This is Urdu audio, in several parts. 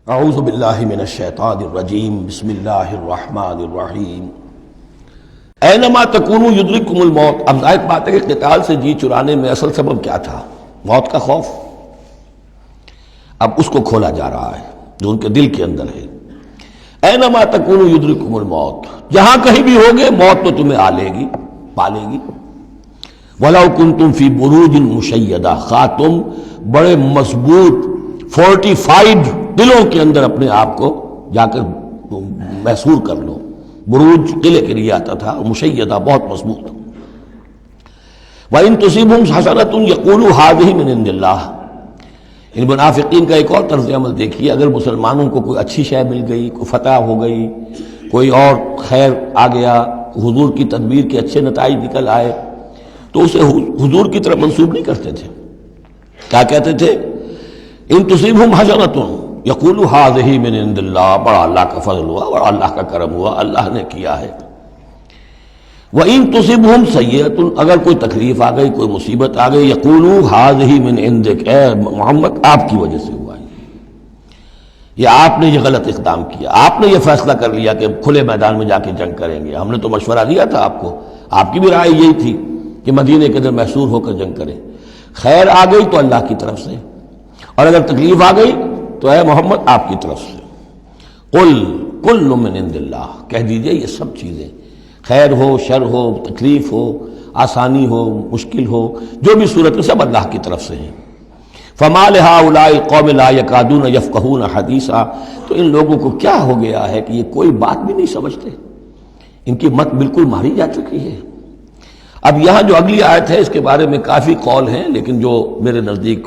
اعوذ باللہ من الشیطان الرجیم بسم اللہ الرحمن الرحیم اینما تکونوا یدرککم الموت۔ اب ظاہر بات ہے کہ قتال سے جی چرانے میں اصل سبب کیا تھا؟ موت کا خوف۔ اب اس کو کھولا جا رہا ہے جو ان کے دل کے اندر ہے۔ اینما تکونوا یدرککم الموت، جہاں کہیں بھی ہوگے موت تو تمہیں آ لے گی، پا لے گی۔ وَلَوْ كُنْتُمْ فِي بُرُوجٍ مُشَيَّدَةٍ، خواہ تم بڑے مضبوط فورٹیفائڈ دلوں کے اندر اپنے آپ کو جا کر محصور کر لو۔ بروج قلعے کے لیے آتا تھا، مشیدہ بہت مضبوط۔ وَإِن تُصِبْهُمْ حَسَنَةٌ يَقُولُوا هَٰذِهِ مِنْ عِندِ اللَّهِ۔ ان منافقین کا ایک اور طرز عمل دیکھیے، اگر مسلمانوں کو کوئی اچھی شے مل گئی، کوئی فتح ہو گئی، کوئی اور خیر آ گیا، حضور کی تدبیر کے اچھے نتائج نکل آئے، تو اسے حضور کی طرف منسوب نہیں کرتے تھے۔ کیا کہتے تھے؟ ان تصیبہم حسنۃ یقولوا ھذہ من عند اللہ، بڑا اللہ کا فضل ہوا، بڑا اللہ کا کرم ہوا، اللہ نے کیا ہے۔ وَإِن تُصِبْهُمْ سَيِّئَةٌ، اگر کوئی تکلیف آ گئی، کوئی مصیبت آ گئی، یقولوا ھذہ من عندک، اے محمد آپ کی وجہ سے ہوا ہے، یہ آپ نے یہ غلط اقدام کیا، آپ نے یہ فیصلہ کر لیا کہ کھلے میدان میں جا کے جنگ کریں گے، ہم نے تو مشورہ دیا تھا آپ کو، آپ کی بھی رائے یہی تھی کہ مدینے کے اندر محصور ہو کر جنگ کریں۔ خیر آ گئی تو اللہ کی طرف سے، اور اگر تکلیف آ گئی تو اے محمد آپ کی طرف سے۔ قل کل من عند اللہ، کہہ دیجئے یہ سب چیزیں، خیر ہو، شر ہو، تکلیف ہو، آسانی ہو، مشکل ہو، جو بھی صورت میں سب اللہ کی طرف سے ہیں۔ فما لہؤلاء القوم لا یکادون یفقہون حدیثا، تو ان لوگوں کو کیا ہو گیا ہے کہ یہ کوئی بات بھی نہیں سمجھتے، ان کی مت بالکل ماری جا چکی ہے۔ اب یہاں جو اگلی آیت ہے اس کے بارے میں کافی قول ہیں، لیکن جو میرے نزدیک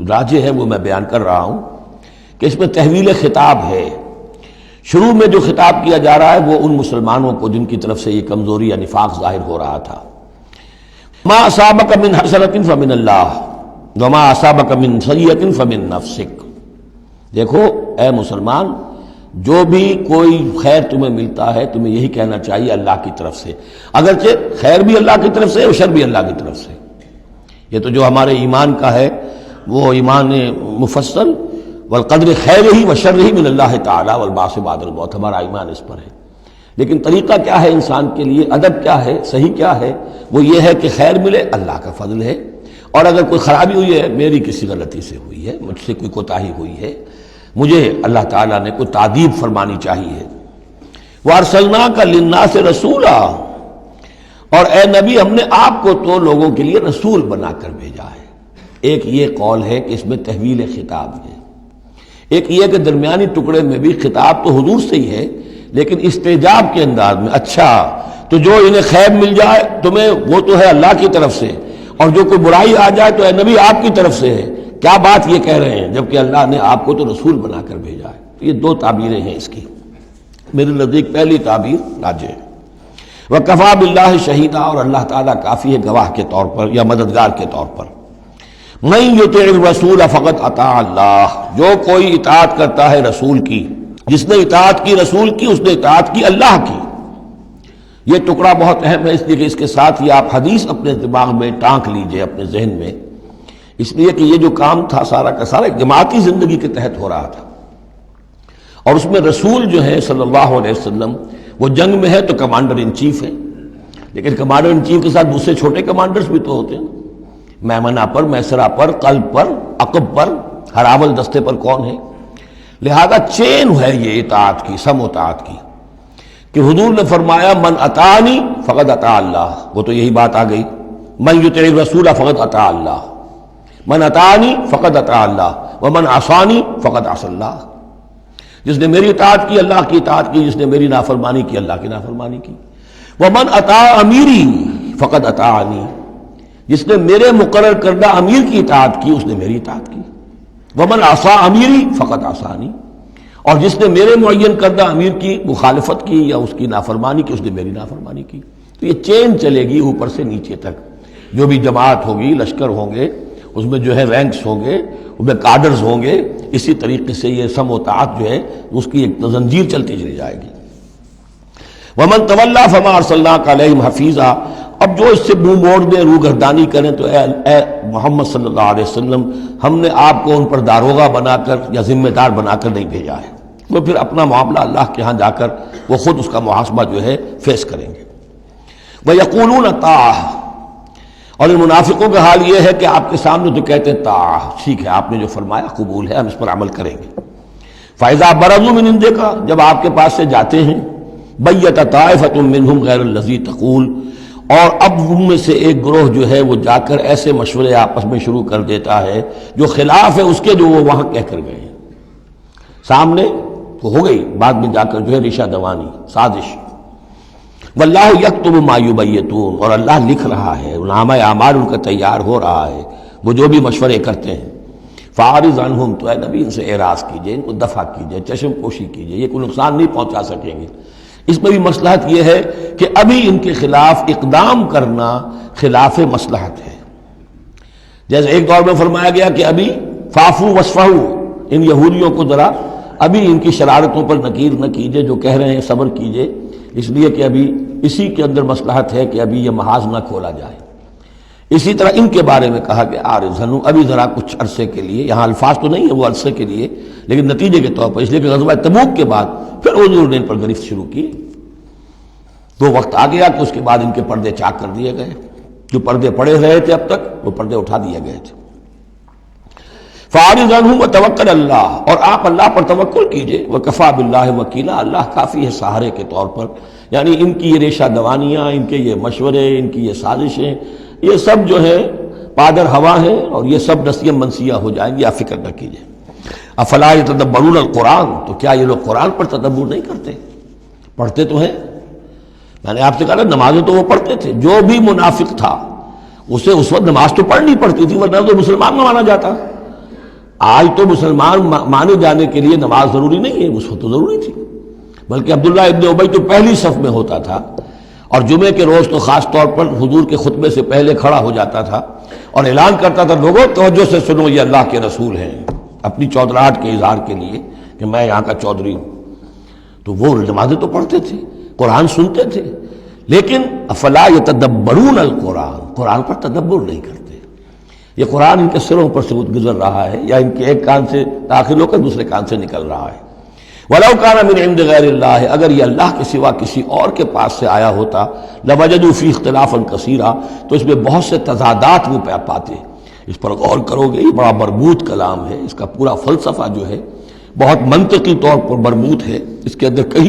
راجح ہے وہ میں بیان کر رہا ہوں کہ اس میں تحویل خطاب ہے۔ شروع میں جو خطاب کیا جا رہا ہے وہ ان مسلمانوں کو جن کی طرف سے یہ کمزوری یا نفاق ظاہر ہو رہا تھا۔ ما اصابک من حسنۃ فمن اللہ وما اصابک من سیئۃ فمن نفسک۔ دیکھو اے مسلمان، جو بھی کوئی خیر تمہیں ملتا ہے تمہیں یہی کہنا چاہیے اللہ کی طرف سے، اگرچہ خیر بھی اللہ کی طرف سے اور شر بھی اللہ کی طرف سے۔ یہ تو جو ہمارے ایمان کا ہے وہ ایمان مفصل، والقدر خیرہ وشرہ من اللہ تعالی والبعث بعد الموت، ہمارا ایمان اس پر ہے۔ لیکن طریقہ کیا ہے انسان کے لیے، ادب کیا ہے، صحیح کیا ہے؟ وہ یہ ہے کہ خیر ملے اللہ کا فضل ہے، اور اگر کوئی خرابی ہوئی ہے میری کسی غلطی سے ہوئی ہے، مجھ سے کوئی کوتاہی ہوئی ہے، مجھے اللہ تعالیٰ نے کوئی تعدیب فرمانی چاہیے۔ وَأَرْسَلْنَاكَ لِلنَّاسِ رَسُولًا، اور اے نبی ہم نے آپ کو تو لوگوں کے لیے رسول بنا کر بھیجا ہے۔ ایک یہ قول ہے کہ اس میں تحویل خطاب ہے، ایک یہ کہ درمیانی ٹکڑے میں بھی خطاب تو حضور سے ہی ہے لیکن استجاب کے انداز میں، اچھا تو جو انہیں خیر مل جائے تمہیں وہ تو ہے اللہ کی طرف سے، اور جو کوئی برائی آ جائے تو اے نبی آپ کی طرف سے ہے۔ کیا بات یہ کہہ رہے ہیں جبکہ اللہ نے آپ کو تو رسول بنا کر بھیجا ہے؟ تو یہ دو تعبیریں ہیں اس کی، میرے نزدیک پہلی تعبیر راجح ہے۔ وَكَفَىٰ بِاللَّهِ شَهِيدًا، اور اللہ تعالیٰ کافی ہے گواہ کے طور پر یا مددگار کے طور پر۔ مَن يُطِعِ الرَّسُولَ فَقَدْ أَطَاعَ اللَّهَ، جو کوئی اطاعت کرتا ہے رسول کی، جس نے اطاعت کی رسول کی اس نے اطاعت کی اللہ کی۔ یہ ٹکڑا بہت اہم ہے، اس لیے کہ اس کے ساتھ ہی آپ حدیث اپنے دماغ میں ٹانک لیجئے، اپنے ذہن میں، اس لیے کہ یہ جو کام تھا سارا کا سارا ایک جماعتی زندگی کے تحت ہو رہا تھا، اور اس میں رسول جو ہے صلی اللہ علیہ وسلم وہ جنگ میں ہے تو کمانڈر ان چیف ہے، لیکن کمانڈر ان چیف کے ساتھ دوسرے چھوٹے کمانڈرز بھی تو ہوتے ہیں، میمنہ پر، میسرہ پر، قلب پر، عقب پر، ہراول دستے پر کون ہے؟ لہذا چین ہے یہ اطاعت کی، سم اطاعت کی، کہ حضور نے فرمایا من اطاعنی فقد اطاع اللہ، وہ تو یہی بات آ گئی، من یطع الرسول فقد اطاع اللہ، من اطاعنی فقد اطاع اللہ ومن عصانی فقد عصى اللہ۔ جس نے میری اطاعت کی اللہ کی اطاعت کی، جس نے میری نافرمانی کی اللہ کی نافرمانی کی۔ ومن اطاع امیری فقد اطاعنی، جس نے میرے مقرر کردہ امیر کی اطاعت کی اس نے میری اطاعت کی۔ ومن عصى امیری فقد عصانی، اور جس نے میرے معین کردہ امیر کی مخالفت کی یا اس کی نافرمانی کی اس نے میری نافرمانی کی۔ تو یہ چین چلے گی اوپر سے نیچے تک، جو بھی جماعت ہوگی، لشکر ہوں گے، اس میں جو ہے رینکس ہوں گے، اس میں کارڈرز ہوں گے، اسی طریقے سے یہ سم و طاعت جو ہے اس کی ایک زنجیر چلتی چلی جائے گی۔ ومن تولی فما ارسلناک علیہم حفیظا، اب جو اس سے منہ موڑ دیں، روگردانی کریں، تو اے محمد صلی اللہ علیہ وسلم، ہم نے آپ کو ان پر داروغہ بنا کر یا ذمہ دار بنا کر نہیں بھیجا ہے، وہ پھر اپنا معاملہ اللہ کے ہاں جا کر وہ خود اس کا محاسبہ جو ہے فیس کریں گے۔ وَيَقُولُونَ طَاعَةٌ، اور ان منافقوں کا حال یہ ہے کہ آپ کے سامنے تو کہتے ہیں طاعہ، ٹھیک ہے آپ نے جو فرمایا قبول ہے، ہم اس پر عمل کریں گے۔ فَإِذَا بَرَزُوا مِنْ عِنْدِكَ، جب آپ کے پاس سے جاتے ہیں، بَيَّتَ طَائِفَةٌ مِّنْهُمْ غَيْرَ الَّذِي تَقُولُ، اور اب ان میں سے ایک گروہ جو ہے وہ جا کر ایسے مشورے آپس میں شروع کر دیتا ہے جو خلاف ہے اس کے جو وہ وہاں کہہ کر گئے ہیں۔ سامنے تو ہو گئی، بعد میں جا کر جو ہے ریشہ دوانی، سازش۔ واللہ یکتب ما یبیتون، اور اللہ لکھ رہا ہے، نامہ اعمال ان کا تیار ہو رہا ہے، وہ جو بھی مشورے کرتے ہیں۔ فاعرض عنہم، تو اے نبی ان سے اعراض کیجئے، ان کو دفع کیجئے، چشم پوشی کیجئے، یہ کوئی نقصان نہیں پہنچا سکیں گے۔ اس میں بھی مصلحت یہ ہے کہ ابھی ان کے خلاف اقدام کرنا خلاف مصلحت ہے۔ جیسے ایک دور میں فرمایا گیا کہ ابھی فاعفوا واصفحوا، ان یہودیوں کو ذرا ابھی ان کی شرارتوں پر نکیر نہ کیجئے، جو کہہ رہے ہیں صبر کیجئے، اس لیے کہ ابھی اسی کے اندر مصلحت ہے کہ ابھی یہ محاذ نہ کھولا جائے۔ اسی طرح ان کے بارے میں کہا کہ آرزنو، ابھی ذرا کچھ عرصے کے لیے، یہاں الفاظ تو نہیں ہے وہ عرصے کے لیے، لیکن نتیجے کے طور پر، اس لیے کہ غزوہ تبوک کے بعد پھر حضور نے ان پر گرفت شروع کی، تو وقت آ گیا کہ اس کے بعد ان کے پردے چاک کر دیے گئے، جو پردے پڑے رہے تھے اب تک وہ پردے اٹھا دیے گئے تھے۔ فَأَعْرِضْ عَنْهُمْ وَتَوَكَّلْ عَلَى اللَّهِ، اور آپ اللہ پر توکل کیجئے، وَكَفَىٰ بِاللَّهِ وَكِيلًا، اللہ کافی ہے سہارے کے طور پر۔ یعنی ان کی یہ ریشہ دوانیاں، ان کے یہ مشورے، ان کی یہ سازشیں، یہ سب جو ہے پادر ہوا ہے، اور یہ سب نسیاں منسیہ ہو جائیں گی، آپ فکر نہ کیجئے۔ افلا یتدبرون القرآن، تو کیا یہ لوگ قرآن پر تدبر نہیں کرتے؟ پڑھتے تو ہیں، میں نے آپ سے کہا نا نمازیں تو وہ پڑھتے تھے، جو بھی منافق تھا اسے اس وقت نماز تو پڑھنی پڑتی تھی، ورنہ تو مسلمان نہ مانا جاتا۔ آج تو مسلمان مانے جانے کے لیے نماز ضروری نہیں ہے، اس وقت تو ضروری تھی، بلکہ عبداللہ ابن ابی تو پہلی صف میں ہوتا تھا، اور جمعے کے روز تو خاص طور پر حضور کے خطبے سے پہلے کھڑا ہو جاتا تھا اور اعلان کرتا تھا، لوگوں توجہ سے سنو، یہ اللہ کے رسول ہیں، اپنی چودراہٹ کے اظہار کے لیے کہ میں یہاں کا چودھری ہوں۔ تو وہ نمازیں تو پڑھتے تھے، قرآن سنتے تھے، لیکن افلا یتدبرون القرآن، قرآن پر تدبر نہیں کرتے۔ یہ قرآن ان کے سروں پر سے گزر رہا ہے، یا ان کے ایک کان سے داخل ہو کر دوسرے کان سے نکل رہا ہے۔ وَلَوْ كَانَ مِنْ عِنْدِ غَيْرِ اللَّهِ، اگر یہ اللہ کے سوا کسی اور کے پاس سے آیا ہوتا، لَوَجَدُوا فِيهِ اخْتِلَافًا كَثِيرًا، تو اس میں بہت سے تضادات وہ پاتے۔ اس پر غور کرو گے، یہ بڑا مربوط کلام ہے، اس کا پورا فلسفہ جو ہے بہت منطقی طور پر مربوط ہے، اس کے اندر کہیں